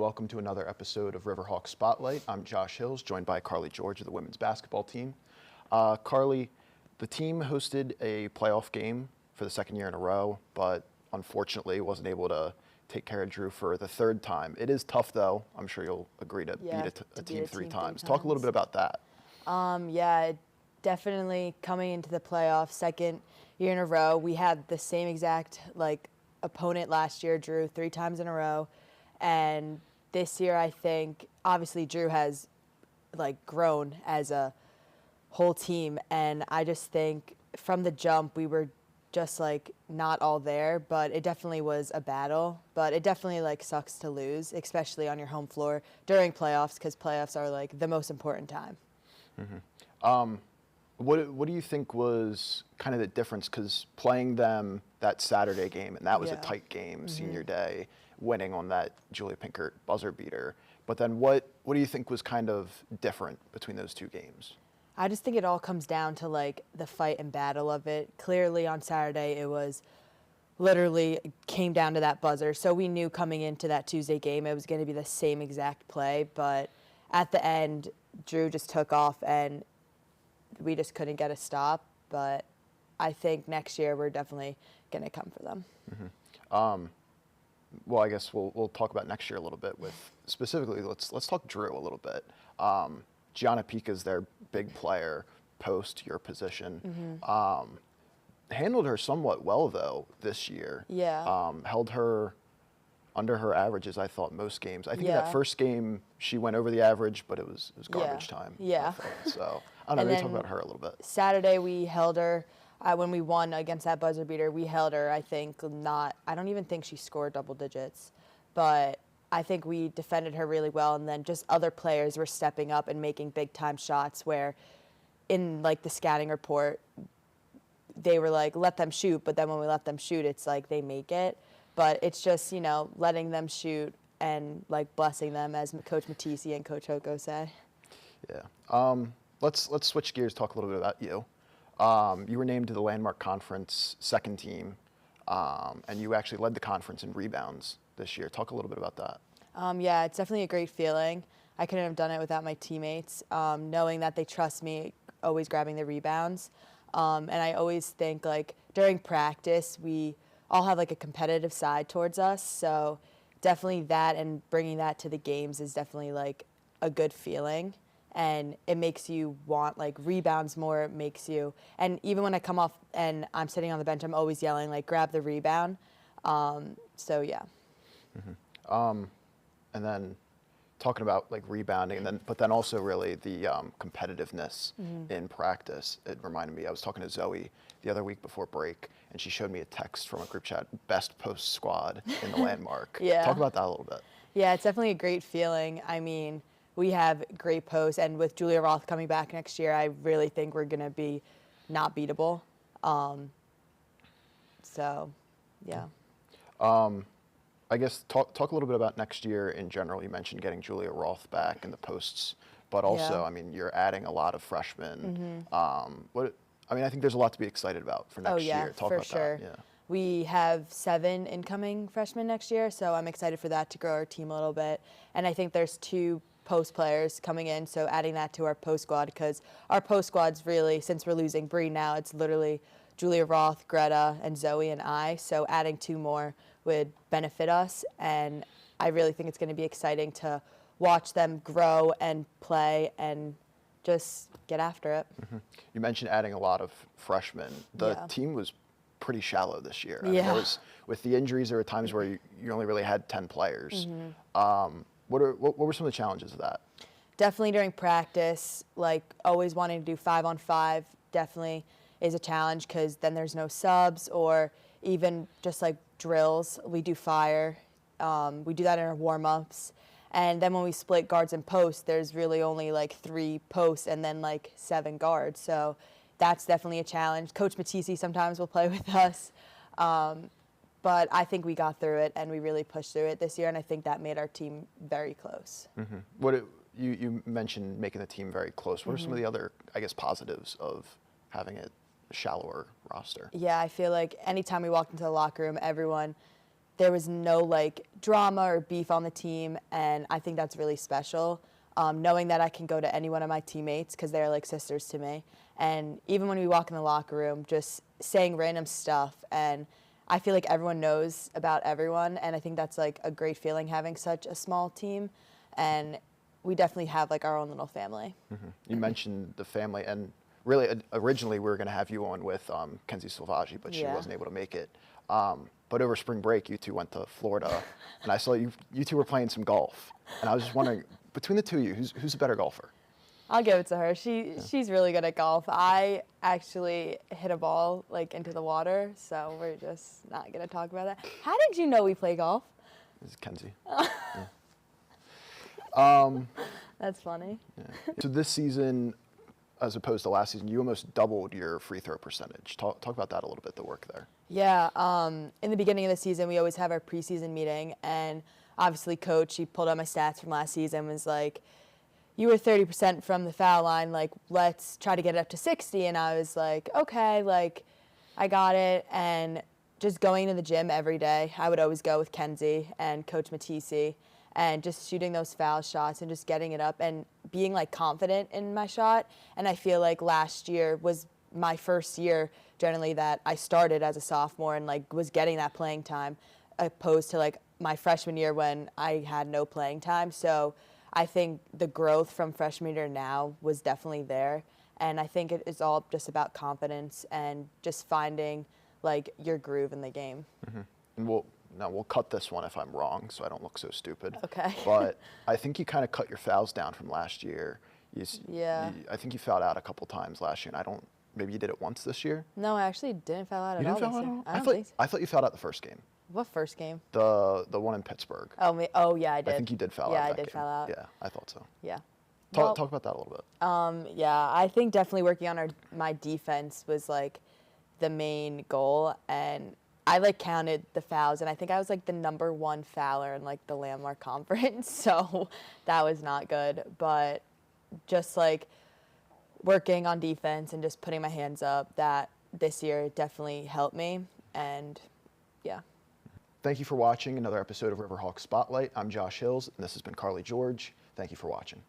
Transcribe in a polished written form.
welcome to another episode of Riverhawk Spotlight. I'm Josh Hills, joined by Carly George of the women's basketball team. Carly, the team hosted a playoff game for the second year in a row, but unfortunately wasn't able to take care of Drew for the third time. It is tough, though. I'm sure you'll agree to beat a team three times. Talk a little bit about that. Definitely coming into the playoffs, second year in a row. We had the same exact opponent last year, Drew, 3 times in a row. And this year, I think, obviously, Drew has, grown as a whole team. And I just think from the jump, we were just, not all there. But it definitely was a battle. But it definitely, sucks to lose, especially on your home floor during playoffs, because playoffs are, the most important time. Mm-hmm. What do you think was kind of the difference? Because playing them that Saturday game, and that was a tight game, senior day, winning on that Julia Pinkert buzzer beater. But then what do you think was kind of different between those two games? I just think it all comes down to, the fight and battle of it. Clearly on Saturday it was literally came down to that buzzer. So we knew coming into that Tuesday game it was going to be the same exact play. But at the end, Drew just took off and we just couldn't get a stop, but I think next year we're definitely going to come for them. Mm-hmm. Well, I guess we'll talk about next year a little bit. With specifically, let's talk Drew a little bit. Gianna Pica's their big player, post your position. Mm-hmm. Handled her somewhat well though this year. Yeah. Held her under her averages, I thought, most games. I think in that first game she went over the average, but it was garbage time. Yeah. So I don't know. Maybe talk about her a little bit. Saturday we held her. When we won against that buzzer beater, we held her. I don't even think she scored double digits, but I think we defended her really well. And then just other players were stepping up and making big time shots. Where, in the scouting report, they were let them shoot. But then when we let them shoot, it's they make it. But it's just, letting them shoot and, blessing them, as Coach Matisse and Coach Hoko say. Yeah. Let's switch gears, talk a little bit about you. You were named to the Landmark Conference second team, and you actually led the conference in rebounds this year. Talk a little bit about that. Yeah, it's definitely a great feeling. I couldn't have done it without my teammates, knowing that they trust me, always grabbing the rebounds. And I always think, during practice, we all have a competitive side towards us, so definitely that and bringing that to the games is definitely a good feeling, and it makes you want rebounds more. It makes you, and even when I come off and I'm sitting on the bench, I'm always yelling grab the rebound. So yeah. Mm-hmm. And then talking about rebounding, but then also really the competitiveness in practice. It reminded me, I was talking to Zoe the other week before break, and she showed me a text from a group chat, best post squad in the Landmark. Yeah. Talk about that a little bit. Yeah, it's definitely a great feeling. I mean, we have great posts, and with Julia Roth coming back next year, I really think we're going to be not beatable. So, yeah. I guess talk a little bit about next year in general. You mentioned getting Julia Roth back in the posts, but also, I mean, you're adding a lot of freshmen. I think there's a lot to be excited about for next year. Talk about sure. that. Yeah. We have 7 incoming freshmen next year, so I'm excited for that to grow our team a little bit. And I think there's 2 post players coming in, so adding that to our post squad, because our post squad's really, since we're losing Bree now, it's literally Julia Roth, Greta, and Zoe and I. So adding 2 more would benefit us, and I really think it's going to be exciting to watch them grow and play and just get after it. Mm-hmm. You mentioned adding a lot of freshmen. The team was pretty shallow this year. I mean, with the injuries, there were times where you only really had 10 players. What were some of the challenges of that? Definitely during practice, always wanting to do 5-on-5 definitely is a challenge, because then there's no subs, or even just drills. We do fire. We do that in our warm-ups. And then when we split guards and posts, there's really only 3 posts and then 7 guards. So that's definitely a challenge. Coach Matisse sometimes will play with us. But I think we got through it, and we really pushed through it this year, and I think that made our team very close. Mm-hmm. You mentioned making the team very close. What are some of the other, positives of having a shallower roster? Yeah, I feel anytime we walked into the locker room, everyone there was no like drama or beef on the team, and I think that's really special. Knowing that I can go to any one of my teammates because they're like sisters to me, and even when we walk in the locker room, just saying random stuff, and I feel like everyone knows about everyone, and I think that's like a great feeling having such a small team, and we definitely have like our own little family. You mentioned the family, and really originally we were going to have you on with Kenzie Silvaggi, but she Yeah. wasn't able to make it. But over spring break, you two went to Florida, and I saw you two were playing some golf, and I was just wondering, between the two of you, who's a better golfer? I'll give it to her. She's really good at golf. I actually hit a ball like into the water, so we're just not gonna talk about that. How did you know we play golf? This is Kenzie. That's funny. Yeah. So this season, as opposed to last season, you almost doubled your free throw percentage. Talk about that a little bit, the work there. Yeah. In the beginning of the season, we always have our preseason meeting, and obviously, coach, he pulled out my stats from last season, and was like, you were 30% from the foul line, like, let's try to get it up to 60. And I was like, okay, like, I got it. And just going to the gym every day, I would always go with Kenzie and Coach Matisse, and just shooting those foul shots and just getting it up and being, like, confident in my shot. And I feel like last year was my first year, generally, that I started as a sophomore and, like, was getting that playing time, opposed to, like, my freshman year when I had no playing time. So I think the growth from freshman year now was definitely there. And I think it is all just about confidence and just finding like your groove in the game. And we'll cut this one if I'm wrong, so I don't look so stupid. Okay. But I think you kind of cut your fouls down from last year. Yeah. I think you fouled out a couple times last year, and maybe you did it once this year. No, I actually didn't foul out You at all didn't foul this out year. at all? I don't think so. I thought you fouled out the first game. What first game? The one in Pittsburgh. Oh yeah, I did. I think you did foul out. Yeah, I that did game. foul out. Yeah, I thought so. Yeah. Talk about that a little bit. Yeah, I think definitely working on my defense was like the main goal, and I like counted the fouls, and I think I was like the #1 fouler in like the Landmark Conference, so that was not good. But just like working on defense and just putting my hands up, that this year definitely helped me, and yeah. Thank you for watching another episode of Riverhawk Spotlight. I'm Josh Hills, and this has been Carly George. Thank you for watching.